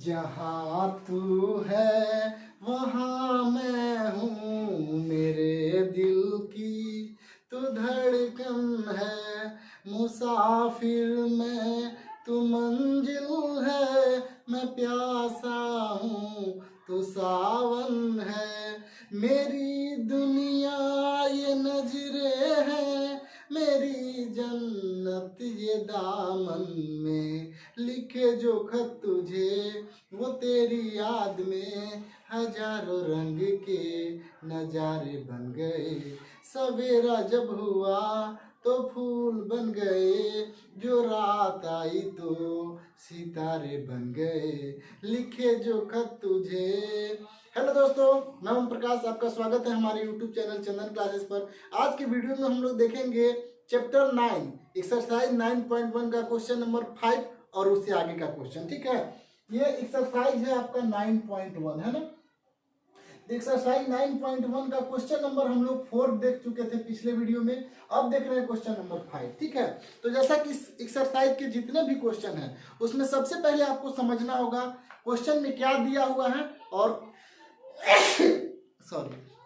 जहाँ तू है वहाँ मैं हूँ, मेरे दिल की तू धड़कन है, मुसाफिर मैं तू मंजिल है, मैं प्यासा हूँ तू सावन है, मेरी दुनिया ये नजरे हैं, मेरी जन्नत ये दामन में, लिखे जो खत तुझे वो तेरी याद में, हजारों रंग के नजारे बन गए, सवेरा जब हुआ तो फूल बन गए, जो रात आई तो सितारे बन गए, लिखे जो खत तुझे। हेलो दोस्तों, मैं ओम प्रकाश, आपका स्वागत है हमारे YouTube चैनल चंदन क्लासेस पर। आज के वीडियो में हम लोग देखेंगे चैप्टर 9 एक्सरसाइज 9.1 का क्वेश्चन नंबर 5 और उससे आगे का क्वेश्चन। ठीक है, ये एक्सरसाइज है आपका 9.1 है ना। एक्सरसाइज 9.1 का क्वेश्चन नंबर हम लोग 4 देख चुके थे पिछले वीडियो में, अब देख रहे हैं क्वेश्चन नंबर 5। ठीक है, तो जैसा कि इस एक्सरसाइज के जितने भी क्वेश्चन हैं उसमें सबसे पहले आपको समझना होगा क्वेश्चन में क्या दिया हुआ है और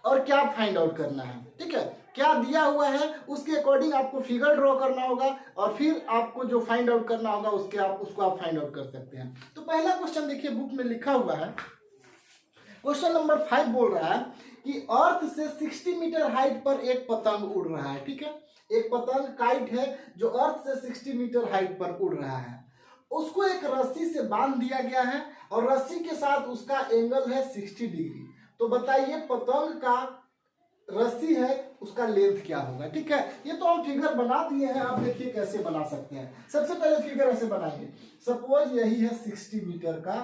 और क्या फाइंड आउट करना है। ठीक है, क्या दिया हुआ है उसके अकॉर्डिंग आपको फिगर ड्रॉ करना होगा और फिर आपको जो फाइंड आउट करना होगा उसको आप फाइंड आउट कर सकते हैं। तो पहला क्वेश्चन देखिए, बुक में लिखा हुआ है, क्वेश्चन नंबर 5 बोल रहा है कि अर्थ से 60 मीटर हाइट पर एक पतंग उड़ रहा है। ठीक है, एक पतंग काइट है जो अर्थ से 60 मीटर हाइट पर उड़ रहा है, उसको एक रस्सी से बांध दिया गया है और रस्सी के साथ उसका एंगल है 60 डिग्री। तो बताइए पतंग का रस्सी है उसका लेंथ क्या होगा। ठीक है, ये तो हम फिगर बना दिए हैं, आप देखिए कैसे बना सकते हैं। सबसे पहले फिगर ऐसे बनाएंगे, सपोज यही है 60 मीटर का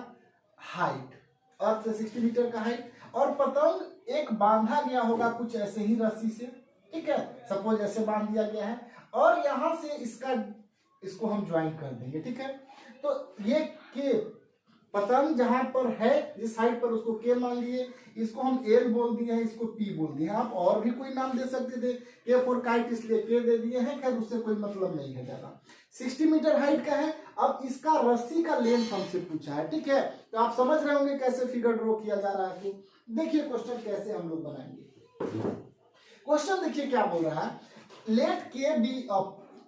हाइट, अर्थ से 60 मीटर का हाइट, और पतंग एक बांधा गया होगा कुछ ऐसे ही रस्सी से। ठीक है, सपोज ऐसे बांध दिया गया है और यहां से इसको हम ज्वाइन कर देंगे। ठीक है, तो ये के पतंग जहां पर है जिस हाइट पर उसको के मान लिए, इसको हम एल बोल दिए हैं, इसको पी बोल दिए हैं। आप और भी कोई नाम दे सकते थे, के फॉर काइट इसलिए के दे दिए हैं, खैर उससे कोई मतलब नहीं है ज्यादा। 60 मीटर हाइट का है, अब इसका रस्सी का लेंथ हमसे पूछा है। ठीक है, तो आप समझ रहे होंगे कैसे फिगर ड्रॉ किया जा रहा है। तो देखिए क्वेश्चन कैसे हम लोग बनाएंगे। क्वेश्चन देखिए क्या बोल रहा है, लेट के बी अ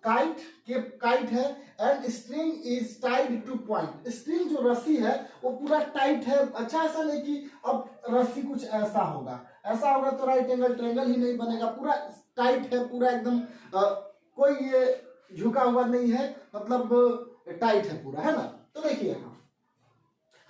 काइट है and string is tied two point. String जो रस्सी है वो पूरा टाइट है। अच्छा, ऐसा नहीं कि अब रस्सी कुछ ऐसा होगा तो राइट एंगल ट्रायंगल ही नहीं बनेगा, पूरा टाइट है, पूरा एकदम कोई ये झुका हुआ नहीं है, मतलब टाइट है पूरा, है ना। तो देखिए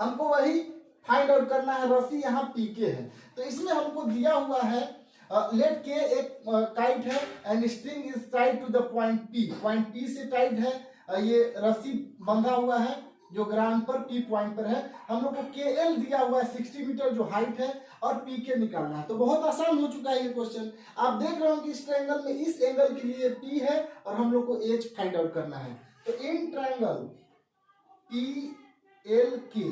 हमको वही फाइंड आउट करना है, रस्सी यहाँ पीके है, तो इसमें हमको दिया हुआ है लेट के एक काइट है and string is tied to the point P. Point P से टाइड है, ये रस्सी बंधा हुआ है जो ग्राउंड पर पी पॉइंट पर है। हम लोग को के एल दिया हुआ है 60 मीटर जो हाइट है और पी के निकालना है। तो बहुत आसान हो चुका है ये क्वेश्चन। आप देख रहे हो कि इस ट्रायंगल में इस एंगल के लिए पी है और हम लोग को एच फाइंड आउट करना है। तो इन ट्रायंगल पी एल के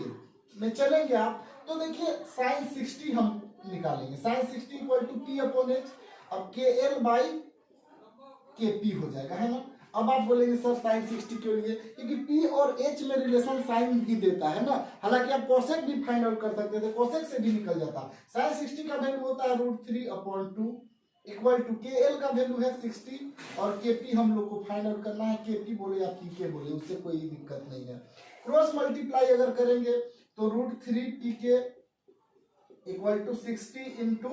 में चलेंगे आप, तो देखिए साइन 60 हम निकालेंगे, sine 60 equal to P upon H. अब के एल बाई के पी हो जाएगा, है ना। अब आप बोलेंगे सर साइन 60 क्यों लिए, क्योंकि पी और एच में रिलेशन साइन ही देता है ना। हालांकि आप कोसेक भी फाइंड आउट कर सकते थे, कोसेक से भी निकल जाता। साइन 60 का वैल्यू होता है √3/2 इक्वल टू के एल का वैल्यू है 60 और के पी हम लोग को फाइंड आउट करना है। के पी बोले या पी के बोले, उससे कोई दिक्कत नहीं है। क्रॉस मल्टीप्लाई अगर करेंगे तो √3 इक्वल टू 60 इंटू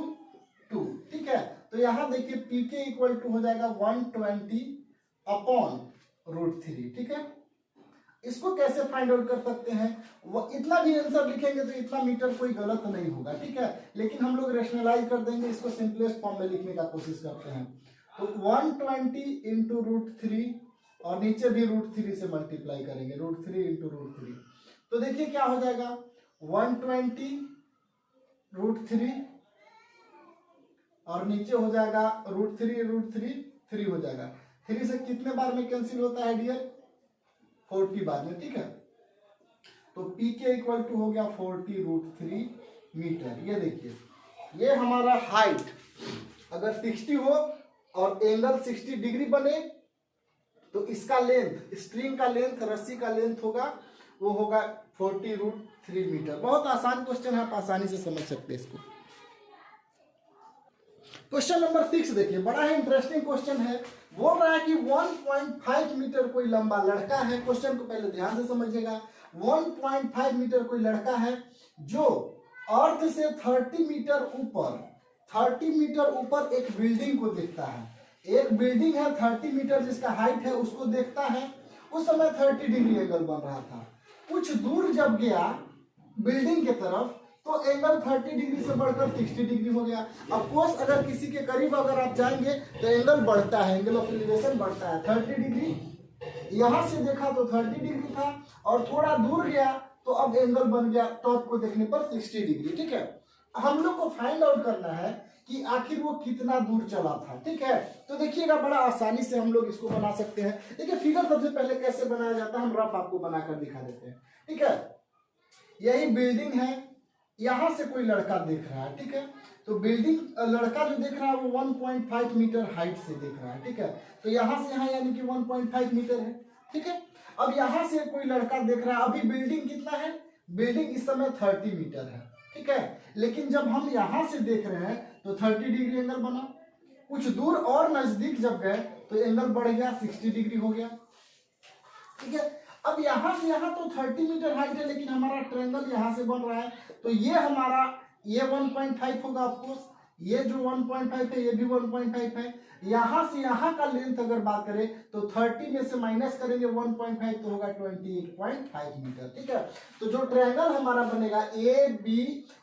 2। ठीक है, तो यहां देखिए पी के इक्वल टू हो जाएगा 120 अपॉन √3। ठीक है, इसको कैसे फाइंड आउट कर सकते हैं, वो इतना भी आंसर लिखेंगे तो इतना मीटर कोई गलत नहीं होगा। ठीक है, लेकिन हम लोग रेशनलाइज कर देंगे, इसको सिंपलेस्ट फॉर्म में लिखने का कोशिश करते हैं। तो 120 इंटू √3 और नीचे भी √3 से मल्टीप्लाई करेंगे, √3 इंटू √3। तो देखिए क्या हो जाएगा, 120 √3 और नीचे हो जाएगा √3 3 हो जाएगा। 3 से कितने बार में कैंसिल होता है डियर, 40 बार में। ठीक है, तो पी के इक्वल टू हो गया 40 √3 मीटर। ये देखिए ये हमारा हाइट अगर 60 हो और एंगल 60 डिग्री बने तो इसका लेंथ, स्ट्रिंग का लेंथ, रस्सी का लेंथ होगा वो होगा 40√3 मीटर। बहुत आसान क्वेश्चन है, आप आसानी से समझ सकते हैं इसको। क्वेश्चन नंबर 6 देखिए, बड़ा ही इंटरेस्टिंग क्वेश्चन है। बोल रहा है कि 1.5 मीटर कोई लंबा लड़का है। क्वेश्चन को पहले ध्यान से समझिएगा। 1.5 मीटर कोई लड़का है जो अर्थ से 30 मीटर ऊपर एक बिल्डिंग को देखता है। एक बिल्डिंग है 30 मीटर जिसका हाइट है, उसको देखता है। उस समय 30 डिग्री एंगल बन रहा था। कुछ दूर जब गया बिल्डिंग के तरफ तो एंगल 30 डिग्री से बढ़कर 60 डिग्री हो गया। ऑफ कोर्स अगर किसी के करीब अगर आप जाएंगे तो एंगल बढ़ता है, एंगल ऑफ एलिवेशन बढ़ता है। 30 डिग्री यहां से देखा तो 30 डिग्री था, और थोड़ा दूर गया तो अब एंगल बन गया टॉप को देखने पर 60 डिग्री। ठीक है, हम लोग को फाइंड आउट करना है कि आखिर वो कितना दूर चला था। ठीक है, तो देखिएगा बड़ा आसानी से हम लोग इसको बना सकते हैं। देखिए फिगर सबसे पहले कैसे बनाया जाता है, हम रफ आपको बनाकर दिखा देते हैं। ठीक है, यही बिल्डिंग है, यहां से कोई लड़का देख रहा है। ठीक है, तो बिल्डिंग लड़का जो देख रहा है वो 1.5 मीटर हाइट से देख रहा है। ठीक है, तो यहां से यहां यानी कि 1.5 मीटर है। ठीक है, अब यहां से कोई लड़का देख रहा है। अभी बिल्डिंग कितना है, बिल्डिंग इस समय 30 मीटर है। ठीक है, लेकिन जब हम यहां से देख रहे हैं तो 30 डिग्री एंगल बना। कुछ दूर और नजदीक जब गए तो एंगल बढ़ गया, 60 डिग्री हो गया। ठीक है, अब यहां से यहां तो 30 मीटर हाइट है, लेकिन हमारा ट्रायंगल यहां से बन रहा है, तो ये हमारा ये 1.5 होगा। ऑफकोर्स ये जो 1.5 है ये भी 1.5 है। यहां से यहां का लेंथ अगर बात करें तो 30 में से माइनस करेंगे 1.5 तो होगा 28.5 मीटर। ठीक है, तो जो ट्रायंगल हमारा बनेगा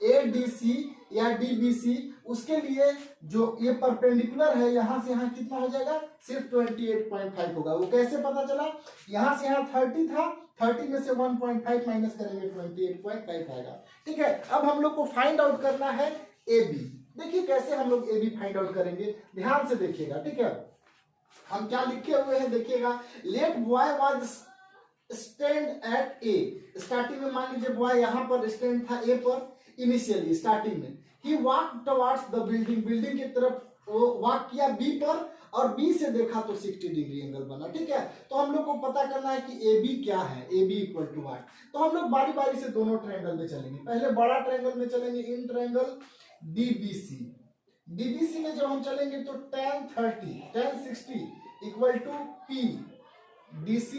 ADC या DBC, उसके लिए जो ये परपेंडिकुलर है यहां से यहां कितना हो जाएगा, सिर्फ 28.5 होगा। वो कैसे पता चला, यहां से यहां 30 था, 30 में से 1.5 माइनस करेंगे 28.5 आएगा। ठीक है, अब हम लोग को फाइंड आउट करना है AB। देखिए कैसे हम लोग AB फाइंड आउट करेंगे, ध्यान से देखिएगा। ठीक है, हम क्या लिखे हुए हैं देखिएगा। Let boy was stand at A। Starting में मान लीजिए बॉय यहां पर स्टैंड था A पर, इनिशियली स्टार्टिंग में। He walk towards the building, building की तरफ वो वॉक किया B पर, और B से देखा तो 60 डिग्री एंगल बना। ठीक है, तो हम लोग को पता करना है कि AB क्या है, AB इक्वल टू व्हाट। तो हम लोग बारी बारी से दोनों ट्रायंगल में चलेंगे। पहले बड़ा ट्रायंगल में चलेंगे, इन ट्रायंगल DBC में जब हम चलेंगे तो tan 60 equal to P DC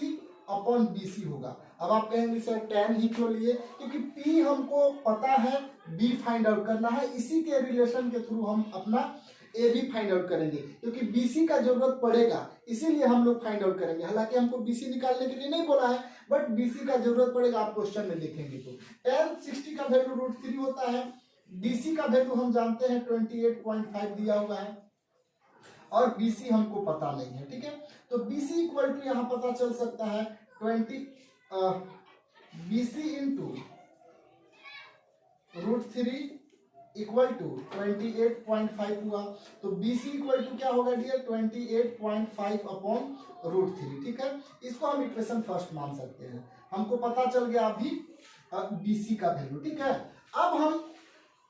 upon BC होगा। अब आप कहेंगे सर tan ही क्यों लिए, क्योंकि P हमको पता है, B फाइंड आउट करना है। इसी के रिलेशन के थ्रू हम अपना AB फाइंड आउट करेंगे, क्योंकि BC का जरूरत पड़ेगा, इसीलिए हम लोग फाइंड आउट करेंगे। हालांकि हमको BC निकालने के लिए नहीं बोला है, बट BC का जरूरत पड़ेगा, आप क्वेश्चन में देखेंगे तो। tan 60 का वैल्यू √3 होता है। DC का वैल्यू हम जानते हैं 28.5 दिया हुआ है, और BC हमको पता नहीं है। ठीक है, तो BC इक्वल टू यहां पता चल सकता है BC इंटू √3 इक्वल टू 28.5 हुआ। तो BC इक्वल टू क्या होगा डियर, 28.5 अपॉन √3। ठीक है, इसको हम इक्वेशन फर्स्ट मान सकते हैं। हमको पता चल गया अभी BC का वैल्यू। ठीक है, अब हम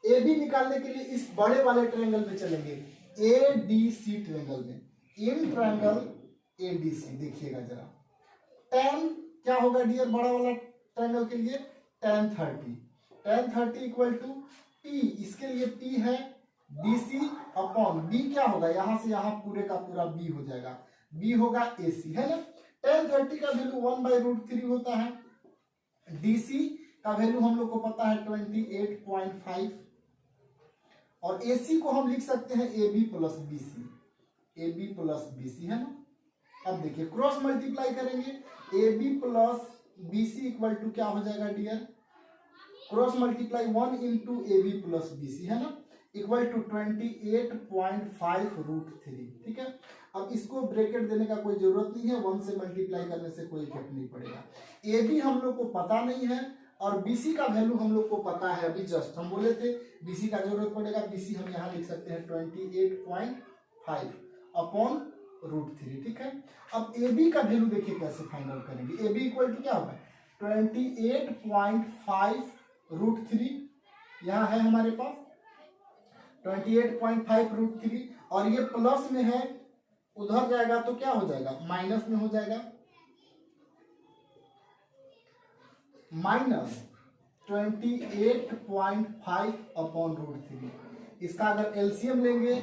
AB निकालने के लिए इस बड़े वाले ट्रायंगल में चलेंगे, ADC ट्रायंगल में। इन ट्रायंगल ADC देखिएगा जरा, tan क्या होगा डियर बड़ा वाला ट्रायंगल के लिए, tan 30 इक्वल टू P, इसके लिए P है DC अपॉन B क्या होगा, यहां से यहां पूरे का पूरा B हो जाएगा, B होगा AC, है ना। tan 30 का वैल्यू 1/√3 होता है। DC का वैल्यू हम लोग को पता है 28.5, और AC को हम लिख सकते हैं AB प्लस BC, है ना। अब देखिए क्रॉस मल्टीप्लाई करेंगे, AB plus BC equal to क्या हो जाएगा dear, cross multiply 1 into AB plus BC, है ना, इक्वल टू 28.5 √3। ठीक है, अब इसको ब्रैकेट देने का कोई जरूरत नहीं है, 1 से मल्टीप्लाई करने से कोई इफेक्ट नहीं पड़ेगा। AB हम लोग को पता नहीं है, और BC का वैल्यू हम लोग को पता है। अभी जस्ट हम बोले थे BC का जरूरत पड़ेगा, BC हम यहाँ लिख सकते हैं 28.5 अपॉन √3। ठीक है, अब AB का वैल्यू देखिए कैसे फाइंड आउट करेंगे। AB इक्वल टू क्या होगा, 28.5 √3, यहाँ है हमारे पास 28.5 √3, और ये प्लस में है, उधर जाएगा तो क्या हो जाएगा, माइनस में हो जाएगा। Minus 28.5 upon √3। इसका अगर एलसीएम लेंगे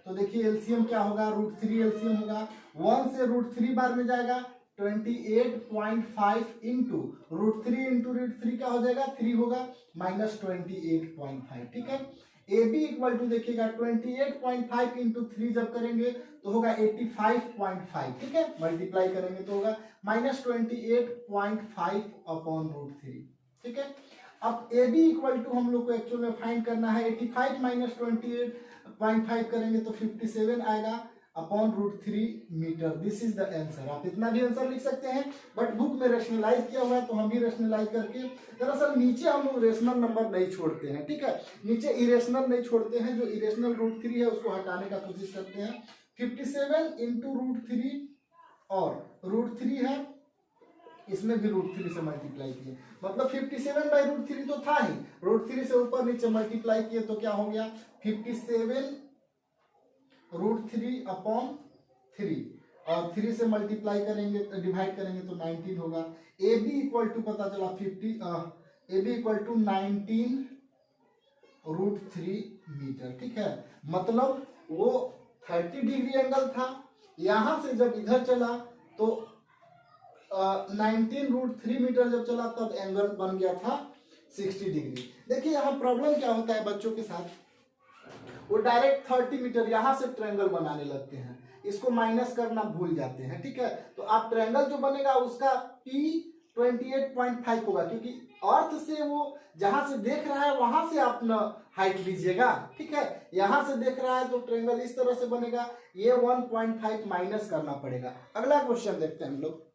तो देखिए एलसीएम क्या होगा, √3 एलसीएम होगा, 1 से √3 बार में जाएगा, 28.5 इंटू √3 क्या हो जाएगा, 3 होगा, माइनस 28.5। ठीक है, ए बी इक्वल टू देखिएगा 28.5 इंटू 3 जब करेंगे तो होगा 85.5। ठीक है, मल्टीप्लाई करेंगे तो होगा माइनस 28.5 अपॉन √3। ठीक है, अब ए बी इक्वल टू हम लोग को एक्चुअल में फाइंड करना है, 85 माइनस 28.5 करेंगे तो 57 आएगा upon √3 metre. This is the answer. आप इतना भी आंसर लिख सकते हैं, बट बुक में रेशनलाइज किया हुआ है तो हम भी रेशनलाइज करके, दरअसल नीचे हम लोग रेशनल नंबर नहीं छोड़ते हैं। ठीक है, नीचे इरेशनल नहीं छोड़ते हैं, जो इरेशनल √3 है उसको हटाने का कोशिश करते हैं। 57 इंटू √3 और √3 है, इसमें भी √3 से मल्टीप्लाई किए, मतलब 57/√3 तो था ही, √3 से ऊपर नीचे मल्टीप्लाई किए तो क्या हो गया, 57 √3 अपॉन 3, और 3 से मल्टीप्लाई करेंगे, डिवाइड करेंगे तो 19 होगा। ए बी इक्वल टू पता चला A B equal to 19 √3 metre. ठीक है, मतलब वो 30 डिग्री एंगल था, यहां से जब इधर चला तो 19 √3 मीटर जब चला तब एंगल बन गया था 60 डिग्री। देखिए यहाँ प्रॉब्लम क्या होता है बच्चों के साथ, वो डायरेक्ट 30 मीटर यहाँ से ट्रायंगल बनाने लगते हैं, इसको माइनस करना भूल जाते हैं। ठीक है, तो आप ट्रायंगल जो बनेगा उसका P 28.5 होगा, क्योंकि अर्थ से वो जहां से देख रहा है वहां से आप न हाइट लीजिएगा। ठीक है, यहां से देख रहा है तो ट्रायंगल इस तरह से बनेगा, ये 1.5 माइनस करना पड़ेगा। अगला क्वेश्चन देखते हैं हम लोग,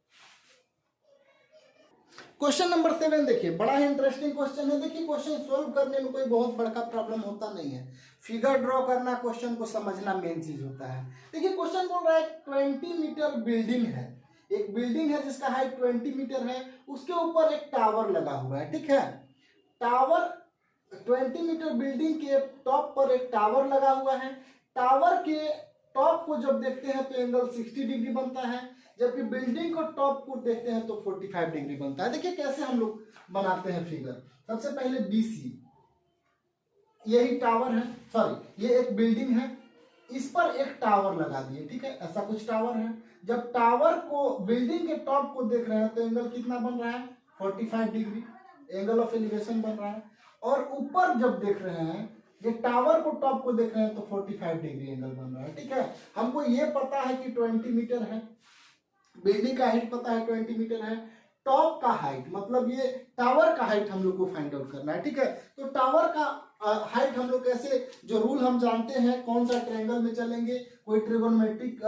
क्वेश्चन नंबर 7 देखिए, बड़ा ही इंटरेस्टिंग क्वेश्चन है। देखिए क्वेश्चन सोल्व करने में कोई बहुत बड़का प्रॉब्लम होता नहीं है, फिगर ड्रॉ करना, क्वेश्चन को समझना मेन चीज होता है। देखिए क्वेश्चन बोल रहा है 20 मीटर बिल्डिंग है, एक बिल्डिंग है जिसका हाइट 20 मीटर है, उसके ऊपर एक टावर लगा हुआ है। ठीक है, टावर 20 मीटर बिल्डिंग के टॉप पर एक टावर लगा हुआ है, टावर के टॉप को जब देखते हैं तो एंगल 60 डिग्री बनता है, जबकि बिल्डिंग को टॉप को देखते हैं तो 45 डिग्री बनता है। देखिए कैसे हम लोग बनाते हैं फिगर। सबसे पहले BC, यही टावर है, सॉरी ये एक बिल्डिंग है, इस पर एक टावर लगा दिए। ठीक है, ऐसा कुछ टावर है, जब टावर को बिल्डिंग के टॉप को देख रहे हैं तो एंगल कितना बन रहा है, 45 डिग्री एंगल ऑफ एलिवेशन बन रहा है, और ऊपर जब देख रहे हैं ये टावर को टॉप को देख रहे हैं तो 45 डिग्री एंगल बन रहा है। ठीक है, हमको ये पता है कि 20 मीटर है, बिल्डिंग का हाइट पता है 20 मीटर है, टॉप का हाइट मतलब ये टावर का हाइट हम लोग को फाइंड आउट करना है। ठीक है, तो टावर का हाइट हम लोग कैसे, जो रूल हम जानते हैं, कौन सा ट्रायंगल में चलेंगे, कोई ट्रिगोनोमेट्रिक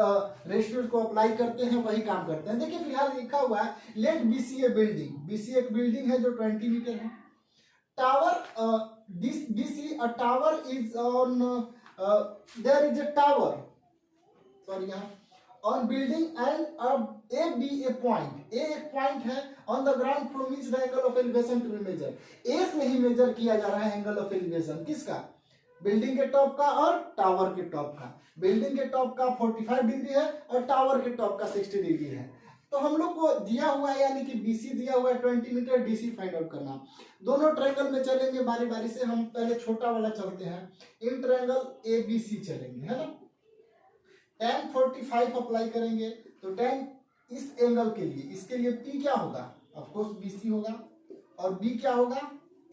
रेशियो को अप्लाई करते हैं, वही काम करते हैं। देखिए फिलहाल लिखा हुआ है लेट BC ए बिल्डिंग, BC एक बिल्डिंग है जो 20 मीटर है, tower BC a tower is on there is a tower, sorry यहाँ on building and A B a point, A एक पॉइंट है, on the ground from which the angle of elevation to be measured, A से ही major किया जा रहा है angle of elevation, किसका, building के टॉप का और टावर के टॉप का। बिल्डिंग के टॉप का 45 डिग्री है और टावर के टॉप का 60 डिग्री है। तो हम लोग को दिया हुआ है, यानी कि BC दिया हुआ है 20 मीटर, DC फाइंड आउट करना। दोनों ट्रायंगल में चलेंगे बारी बारी से, हम पहले छोटा वाला चलते हैं, इन ट्रायंगल ABC चलेंगे, है ना। tan 45 अप्लाई करेंगे तो tan इस एंगल के लिए, इसके लिए P क्या होगा, ऑफ कोर्स BC होगा, और B क्या होगा,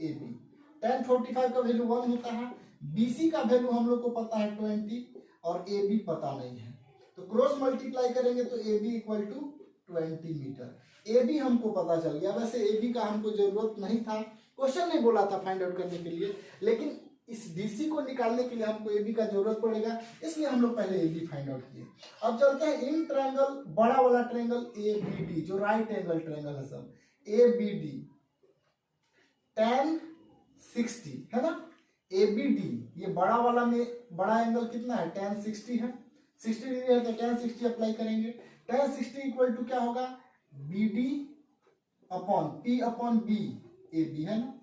AB। tan 45 का वैल्यू 1 होता है, BC का वैल्यू हम लोग को पता है 20 और AB पता नहीं है, तो क्रॉस मल्टीप्लाई करेंगे तो AB equal to 20 metre. AB हमको पता चल गया। वैसे AB का हमको जरूरत नहीं था, क्वेश्चन नहीं बोला था फाइंड आउट करने के लिए, लेकिन इस DC को निकालने के लिए हमको AB का जरूरत पड़ेगा, इसलिए हम लोग पहले AB फाइंड आउट किए। अब चलते हैं इन ट्रायंगल, बड़ा वाला ट्रायंगल ABD, जो राइट एंगल ट्रायंगल है सब, ABD tan 60 है ना, ABD ये बड़ा वाला में बड़ा एंगल कितना है, tan 60 है, 60 डिग्री है तो tan 60 अप्लाई करेंगे, tan 60 इक्वल टू क्या होगा, BD upon P upon B AB है ना।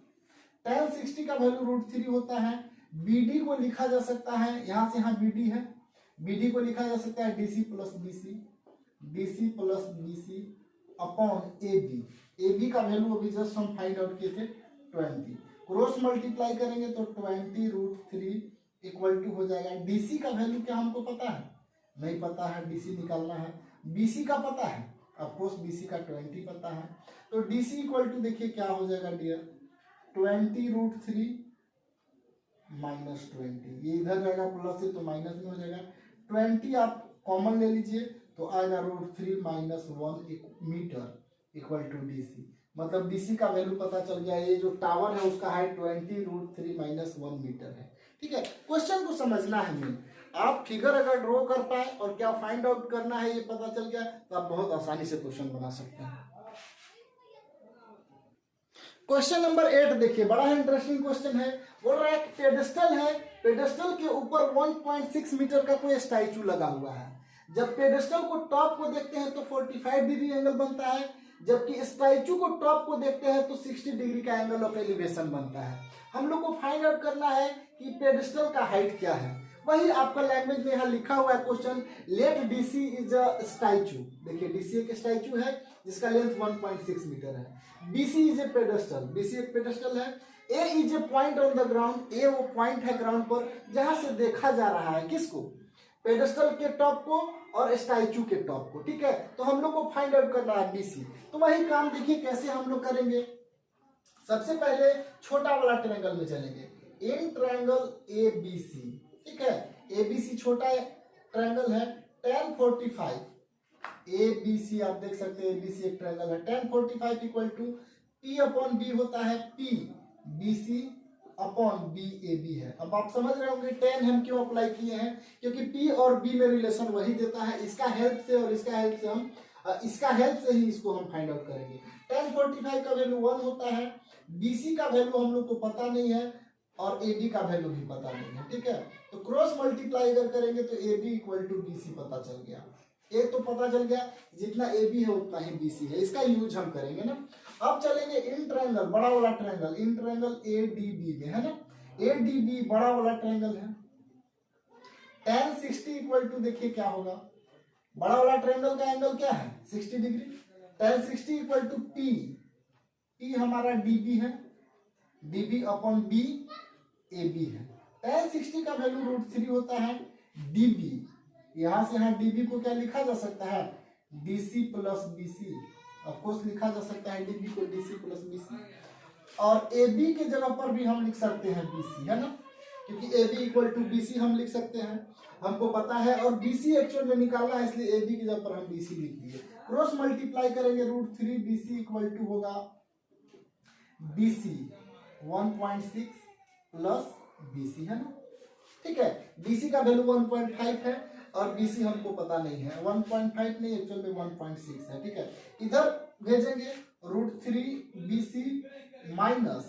tan 60 का वैल्यू √3 होता है, BD को लिखा जा सकता है, यहां से यहाँ BD है, BD को लिखा जा सकता है DC plus BC upon AB। A B का वैल्यू अभी जस्ट हम फाइंड आउट किए थे 20, क्रॉस मल्टीप्लाई करेंगे तो 20√3 इक्वल टू हो जाएगा, डीसी का वैल्यू क्या हमको पता है, नहीं पता है, डीसी निकालना है, बीसी का पता है, ऑफकोर्स बीसी का 20 पता है, तो डीसी इक्वल टू देखिए क्या हो जाएगा डियर 20√3 -20, ये इधर जाएगा प्लस से तो माइनस में हो जाएगा, 20 आप कॉमन ले लीजिए तो आएगा √3 -1 मीटर इक्वल टू डीसी, मतलब डीसी का वैल्यू पता चल गया, ये जो टावर है उसका हाइट 20√3 -1 मीटर है। ठीक है, क्वेश्चन को समझना है मेन, आप फिगर अगर ड्रॉ कर पाए और क्या फाइंड आउट करना है ये पता चल गया तो आप बहुत आसानी से क्वेश्चन बना सकते हैं। क्वेश्चन नंबर 8 देखिए, बड़ा ही इंटरेस्टिंग क्वेश्चन है, बोल रहा है पेडेस्टल है, पेडेस्टल के ऊपर 1.6 मीटर का कोई स्टैचू लगा हुआ है, जब पेडेस्टल को टॉप को देखते हैं तो 45 डिग्री एंगल बनता है, जबकि स्टैचू को टॉप को देखते हैं तो 60 डिग्री का एंगल ऑफ एलिवेशन बनता है। हम लोग को फाइंड आउट करना है कि पेडेस्टल का हाइट क्या है, वही आपका लैंग्वेज में यहाँ लिखा हुआ है question, let DC is a statue, देखिए डीसी एक स्टैचू है जिसका लेंथ 1.6 मीटर है, BC is a pedestal, BC एक पेडेस्टल है, A is a point on the ground, A वो पॉइंट है ग्राउंड पर जहां से देखा जा रहा है किसको, पेडेस्टल के टॉप को और स्टैचू के टॉप को। ठीक है, तो हम लोग को फाइंड आउट करना है बीसी, तो वही काम देखिए कैसे हम लोग करेंगे। सबसे पहले छोटा वाला ट्रायंगल में चलेंगे, in triangle A B C, ठीक है, ए बी सी छोटा ट्रायंगल है, tan 45 ए बी सी आप देख सकते हैं, ए बी सी एक ट्रायंगल है, tan 45 इक्वल टू P/B होता है P BC/BAB है। अब आप समझ रहे होंगे tan हम क्यों अप्लाई किए हैं, क्योंकि P और B में रिलेशन वही देता है, इसका हेल्प से और इसका हेल्प से हम ही इसको हम फाइंड आउट करेंगे। tan 45 का वैल्यू 1 होता है, BC का वैल्यू हम लोग को पता नहीं है और AB का वैल्यू भी पता नहीं है। ठीक है, तो क्रॉस मल्टीप्लाई अगर करेंगे तो AB इक्वल टू BC पता चल गया, ए तो पता चल गया, जितना AB है उतना ही BC है, इसका यूज हम करेंगे ना। अब चलेंगे इन ट्रायंगल, बड़ा वाला ट्रायंगल, इन ट्रायंगल ADB में है ना, ADB बड़ा वाला ट्रायंगल है, tan 60 इक्वल टू देखिए क्या होगा, बड़ा वाला ट्रायंगल का एंगल क्या है 60 degree, tan 60 equal to P हमारा DB है, DB/B AB है, tan 60 का वैल्यू √3 होता है, DB यहां से यहाँ DB को क्या लिखा जा सकता है, DC प्लस BC, ऑफकोर्स लिखा जा सकता है DB को DC प्लस BC, और AB के जगह पर भी हम लिख सकते हैं BC, है ना, क्योंकि AB इक्वल टू BC हम लिख सकते हैं, हमको पता है, और BC एक्चुअल में निकालना है इसलिए AB की जगह पर हम BC लिख दिए, क्रॉस मल्टीप्लाई करेंगे √3 BC इक्वल टू होगा BC 1.6 प्लस BC, है ना। ठीक है, BC का वैल्यू 1.5 है और BC हमको पता नहीं है, 1.5 नहीं एक्चुअल में 1.6 है। ठीक है, इधर भेजेंगे √3 BC minus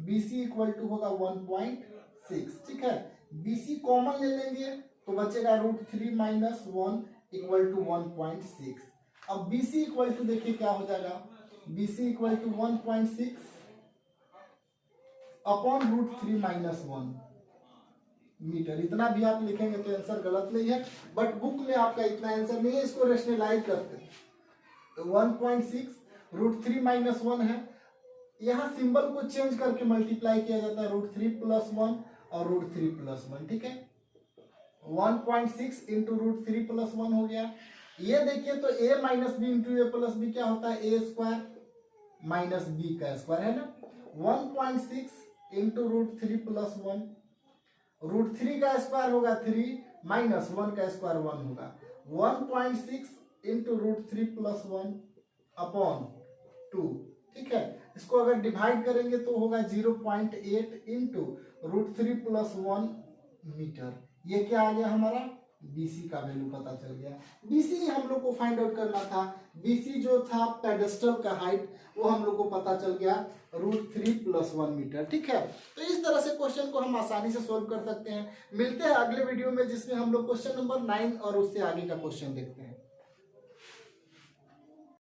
BC equal to होगा 1.6। ठीक है, BC कॉमन ले लेंगे तो बचेगा √3 माइनस 1 इक्वल टू 1.6। अब BC इक्वल टू देखिए क्या हो जाएगा, BC equal to 1.6 upon √3 minus 1 metre. इतना भी आप लिखेंगे तो आंसर गलत नहीं है, बट बुक में आपका इतना आंसर नहीं है, इसको रेशनलाइज करते हैं तो 1.6 √3 माइनस 1 है, यहाँ सिंबल को चेंज करके मल्टीप्लाई किया जाता है, √3 प्लस 1 और √3 प्लस 1। ठीक है, 1.6 इंटू √3 प्लस 1 हो गया। ये देखिए तो a minus b into a plus b क्या होता है, a स्क्वायर माइनस बी का स्क्वायर, है ना। 1.6 इंटू √3 प्लस 1, √3 का स्क्वायर होगा 3 माइनस 1 का स्क्वायर 1 होगा, 1.6 इंटू √3 प्लस 1 अपॉन 2। ठीक है, इसको अगर डिवाइड करेंगे तो होगा 0.8 इंटू √3 प्लस 1 मीटर। ये क्या आ गया हमारा, BC का वैल्यू पता चल गया। BC हम लोग को फाइंड आउट करना था, BC जो था पेडेस्टल का हाइट वो हम लोग को पता चल गया √3 प्लस 1 मीटर। ठीक है, तो इस तरह से क्वेश्चन को हम आसानी से सोल्व कर सकते हैं। मिलते हैं अगले वीडियो में जिसमें हम लोग क्वेश्चन नंबर 9 और उससे आगे का क्वेश्चन देखते हैं।